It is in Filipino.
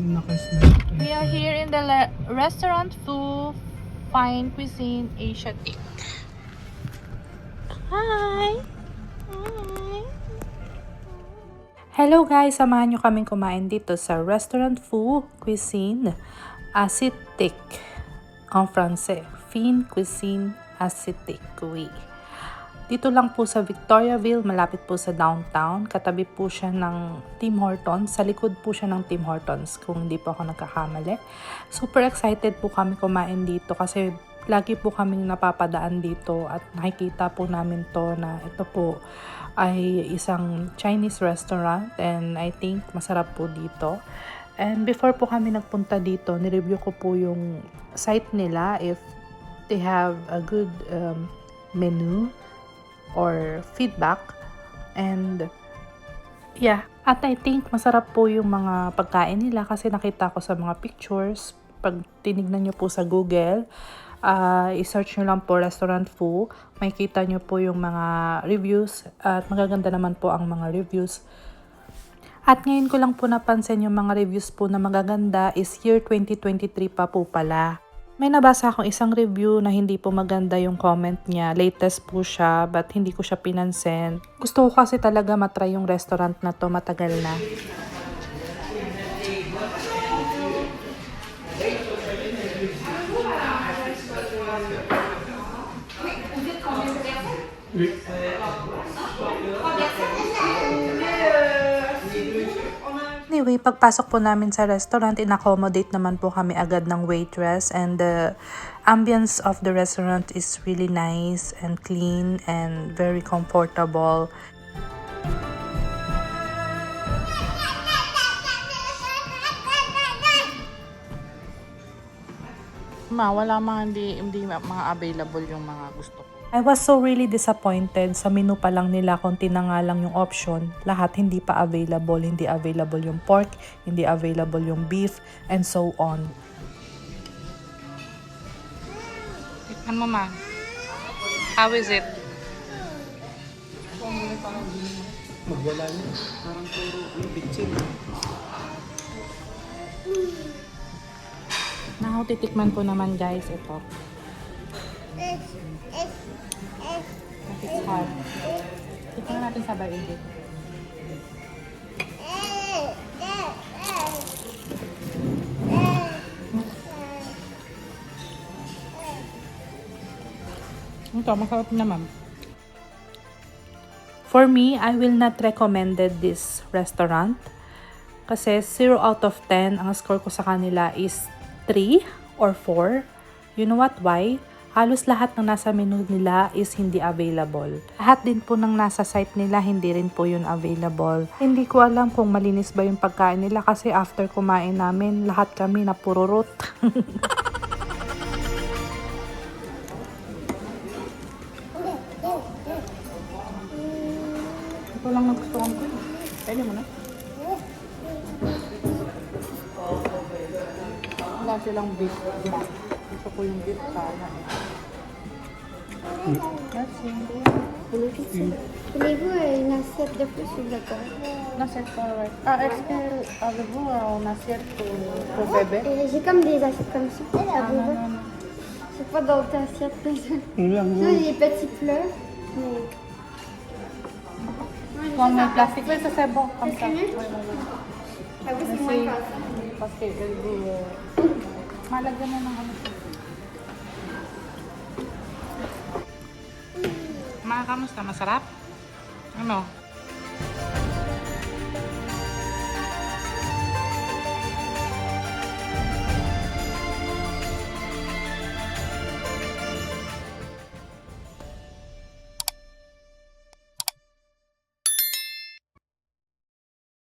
We are here in the restaurant Fu Fine Cuisine Asiatic. Hi! Hi! Hello guys! Samahan nyo kaming kumain dito sa restaurant Fu Cuisine Asiatic. En français, Fine Cuisine Asiatic. Oui. Dito lang po sa Victoriaville, malapit po sa downtown. Katabi po siya ng Tim Hortons. Sa likod po siya ng Tim Hortons, kung hindi po ako nagkakamali. Super excited po kami kumain dito kasi lagi po kaming napapadaan dito at nakikita po namin to na ito po ay isang Chinese restaurant and I think masarap po dito. And before po kami nagpunta dito, nireview ko po yung site nila if they have a good menu or feedback, and yeah, at I think masarap po yung mga pagkain nila kasi nakita ko sa mga pictures. Pag tinignan nyo po sa Google, i-search nyo lang po restaurant Fu, makikita nyo po yung mga reviews at magaganda naman po ang mga reviews. At ngayon ko lang po napansin yung mga reviews po na magaganda is year 2023 pa po pala. May nabasa akong isang review na hindi po maganda yung comment niya. Latest po siya, but hindi ko siya pinansin. Gusto ko kasi talaga matry yung restaurant na to, matagal na. Anyway, pagpasok po namin sa restaurant, in-accommodate naman po kami agad ng waitress, and the ambience of the restaurant is really nice and clean and very comfortable. Wala mga hindi mga available yung mga gusto ko. I was so really disappointed. Sa menu pa lang nila, konti na nga lang yung option. Lahat hindi pa available. Hindi available yung pork, hindi available yung beef, and so on. Tikman mo, ma. How is it? Magwala niya. Parang puro yung bitchin. Now, titikman ko naman guys ito. It's hard. Tikman natin sabay ulit. Ito, masarap naman. For me, I will not recommended this restaurant. Kasi 0 out of 10, ang score ko sa kanila is 3 or 4. You know what? Why? Halos lahat ng nasa menu nila is hindi available. Lahat din po ng nasa site nila, hindi rin po yun available. Hindi ko alam kung malinis ba yung pagkain nila kasi after kumain namin, lahat kami napururot. Ito lang nagustuhan ko. Pwede mo na. Wala silang beef. Gusto ko yung beef sana eh. Merci. Voulez-vous une assiette de plus ou d'accord? Une assiette pour... est-ce que avez-vous une assiette pour bébé? J'ai comme des assiettes comme ça. Non. C'est pas d'autres assiettes. Ulang Ça, les petits plats. Mais... Comme le plastique, oui, ça c'est bon. Comme ça. C'est mieux? Oui. Ah oui, c'est moins cassé. Parce que malagyan na ng ano. Ma, kamusta? Masarap? Ano?